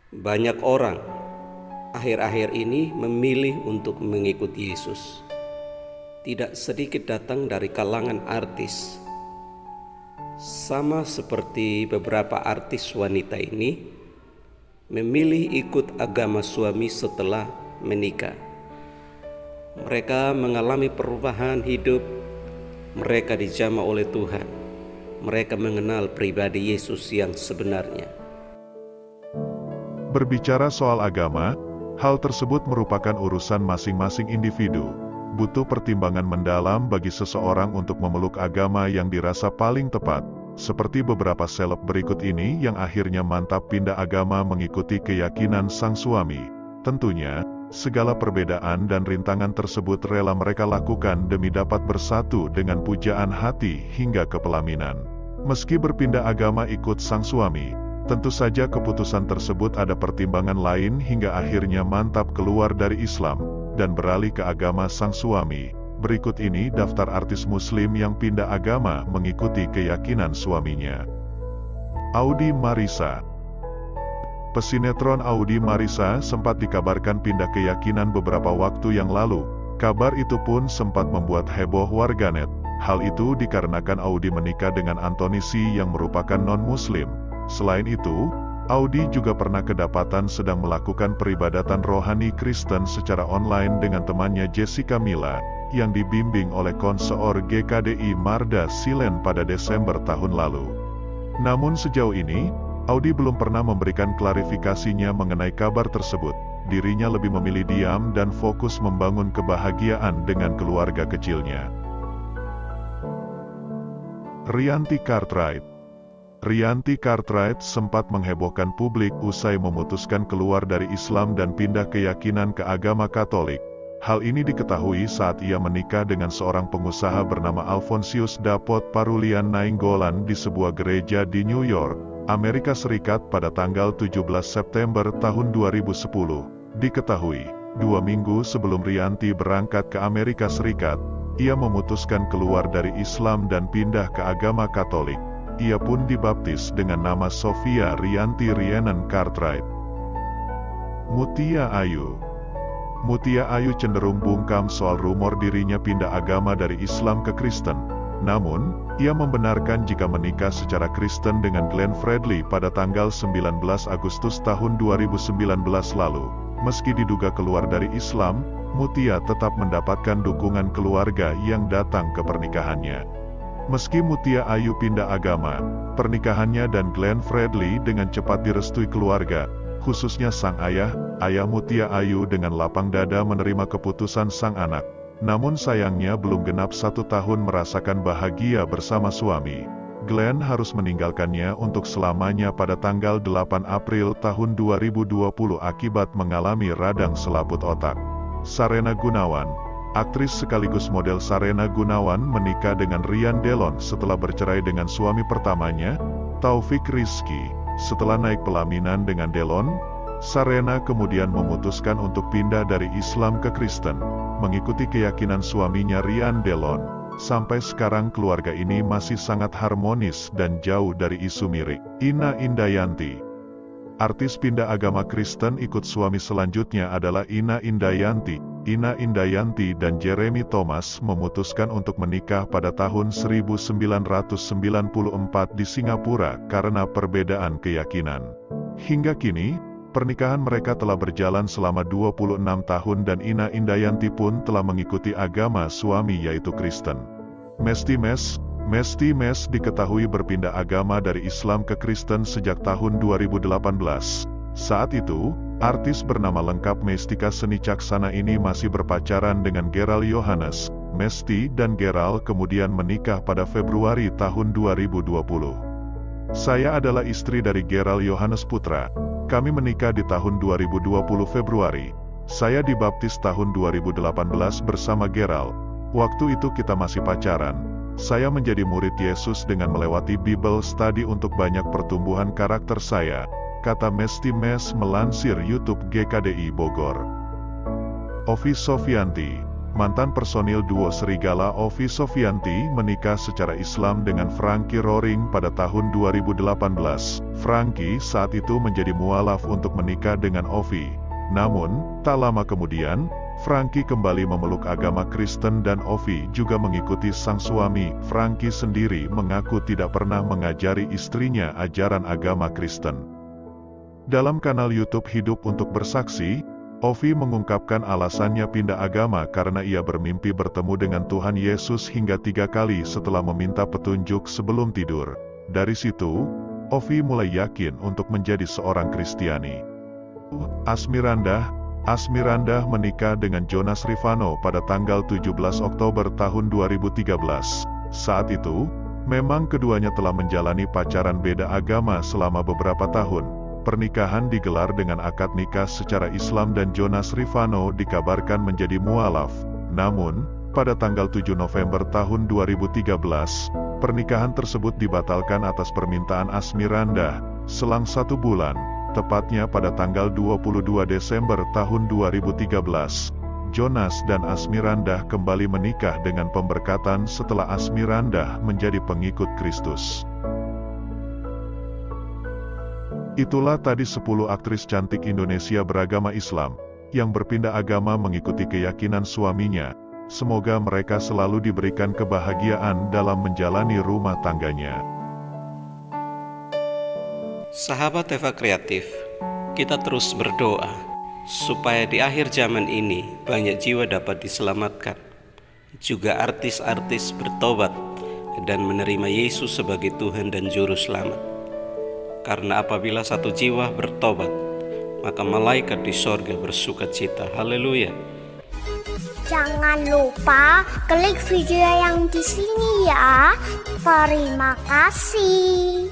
Banyak orang akhir-akhir ini memilih untuk mengikuti Yesus. Tidak sedikit datang dari kalangan artis. Sama seperti beberapa artis wanita ini memilih ikut agama suami setelah menikah. Mereka mengalami perubahan hidup. Mereka dijamah oleh Tuhan. Mereka mengenal pribadi Yesus yang sebenarnya. Berbicara soal agama, hal tersebut merupakan urusan masing-masing individu. Butuh pertimbangan mendalam bagi seseorang untuk memeluk agama yang dirasa paling tepat, seperti beberapa seleb berikut ini yang akhirnya mantap pindah agama mengikuti keyakinan sang suami. Tentunya, segala perbedaan dan rintangan tersebut rela mereka lakukan demi dapat bersatu dengan pujaan hati hingga ke pelaminan. Meski berpindah agama ikut sang suami, tentu saja keputusan tersebut ada pertimbangan lain hingga akhirnya mantap keluar dari Islam dan beralih ke agama sang suami. Berikut ini daftar artis muslim yang pindah agama mengikuti keyakinan suaminya. Audi Marissa. Pesinetron Audi Marissa sempat dikabarkan pindah keyakinan beberapa waktu yang lalu. Kabar itu pun sempat membuat heboh warganet. Hal itu dikarenakan Audi menikah dengan Anthony C yang merupakan non-muslim. Selain itu, Audi juga pernah kedapatan sedang melakukan peribadatan rohani Kristen secara online dengan temannya Jessica Mila, yang dibimbing oleh konseor GKDI Marda Silen pada Desember tahun lalu. Namun sejauh ini, Audi belum pernah memberikan klarifikasinya mengenai kabar tersebut. Dirinya lebih memilih diam dan fokus membangun kebahagiaan dengan keluarga kecilnya. Rianti Cartwright. Rianti Cartwright sempat menghebohkan publik usai memutuskan keluar dari Islam dan pindah keyakinan ke agama Katolik. Hal ini diketahui saat ia menikah dengan seorang pengusaha bernama Alphonsius Dapot Parulian Nainggolan di sebuah gereja di New York, Amerika Serikat pada tanggal 17 September tahun 2010. Diketahui, 2 minggu sebelum Rianti berangkat ke Amerika Serikat, ia memutuskan keluar dari Islam dan pindah ke agama Katolik. Ia pun dibaptis dengan nama Sophia Rianti Rhiannon Cartwright. Mutia Ayu. Mutia Ayu cenderung bungkam soal rumor dirinya pindah agama dari Islam ke Kristen. Namun, ia membenarkan jika menikah secara Kristen dengan Glenn Fredly pada tanggal 19 Agustus tahun 2019 lalu. Meski diduga keluar dari Islam, Mutia tetap mendapatkan dukungan keluarga yang datang ke pernikahannya. Meski Mutia Ayu pindah agama, pernikahannya dan Glenn Fredly dengan cepat direstui keluarga, khususnya sang ayah Mutia Ayu dengan lapang dada menerima keputusan sang anak. Namun sayangnya belum genap 1 tahun merasakan bahagia bersama suami. Glenn harus meninggalkannya untuk selamanya pada tanggal 8 April tahun 2020 akibat mengalami radang selaput otak. Sarena Gunawan. Aktris sekaligus model Sarena Gunawan menikah dengan Ryan Delon setelah bercerai dengan suami pertamanya, Taufik Rizky. Setelah naik pelaminan dengan Delon, Sarena kemudian memutuskan untuk pindah dari Islam ke Kristen, mengikuti keyakinan suaminya Ryan Delon. Sampai sekarang keluarga ini masih sangat harmonis dan jauh dari isu mirik. Ina Indayanti. Artis pindah agama Kristen ikut suami selanjutnya adalah Ina Indayanti. Ina Indayanti dan Jeremy Thomas memutuskan untuk menikah pada tahun 1994 di Singapura karena perbedaan keyakinan. Hingga kini, pernikahan mereka telah berjalan selama 26 tahun dan Ina Indayanti pun telah mengikuti agama suami yaitu Kristen. Mesty Mes diketahui berpindah agama dari Islam ke Kristen sejak tahun 2018. Saat itu, artis bernama lengkap Mestika Senicaksana ini masih berpacaran dengan Gerald Yohanes. Mesty dan Gerald kemudian menikah pada Februari tahun 2020. Saya adalah istri dari Gerald Yohanes Putra. Kami menikah di tahun 2020 Februari. Saya dibaptis tahun 2018 bersama Gerald. Waktu itu kita masih pacaran. Saya menjadi murid Yesus dengan melewati Bible Study untuk banyak pertumbuhan karakter saya, kata Mesty Mes melansir YouTube GKDI Bogor. Ovi Sofianti. mantan personil duo Serigala Ovi Sofyanti menikah secara Islam dengan Frankie Roaring pada tahun 2018. Frankie saat itu menjadi mualaf untuk menikah dengan Ovi. Namun, tak lama kemudian, Frankie kembali memeluk agama Kristen dan Ovi juga mengikuti sang suami. Frankie sendiri mengaku tidak pernah mengajari istrinya ajaran agama Kristen. Dalam kanal YouTube Hidup Untuk Bersaksi, Ovi mengungkapkan alasannya pindah agama karena ia bermimpi bertemu dengan Tuhan Yesus hingga 3 kali setelah meminta petunjuk sebelum tidur. Dari situ, Ovi mulai yakin untuk menjadi seorang Kristiani. Asmirandah menikah dengan Jonas Rifano pada tanggal 17 Oktober tahun 2013. Saat itu, memang keduanya telah menjalani pacaran beda agama selama beberapa tahun. Pernikahan digelar dengan akad nikah secara Islam dan Jonas Rifano dikabarkan menjadi mualaf. Namun, pada tanggal 7 November tahun 2013, pernikahan tersebut dibatalkan atas permintaan Asmirandah. Selang 1 bulan, tepatnya pada tanggal 22 Desember tahun 2013, Jonas dan Asmirandah kembali menikah dengan pemberkatan setelah Asmirandah menjadi pengikut Kristus. Itulah tadi 10 aktris cantik Indonesia beragama Islam, yang berpindah agama mengikuti keyakinan suaminya. Semoga mereka selalu diberikan kebahagiaan dalam menjalani rumah tangganya. Sahabat Eva Kreatif, kita terus berdoa supaya di akhir zaman ini banyak jiwa dapat diselamatkan. Juga artis-artis bertobat dan menerima Yesus sebagai Tuhan dan Juru Selamat. Karena apabila satu jiwa bertobat, maka malaikat di sorga bersukacita. Haleluya. Jangan lupa klik video yang di sini ya. Terima kasih.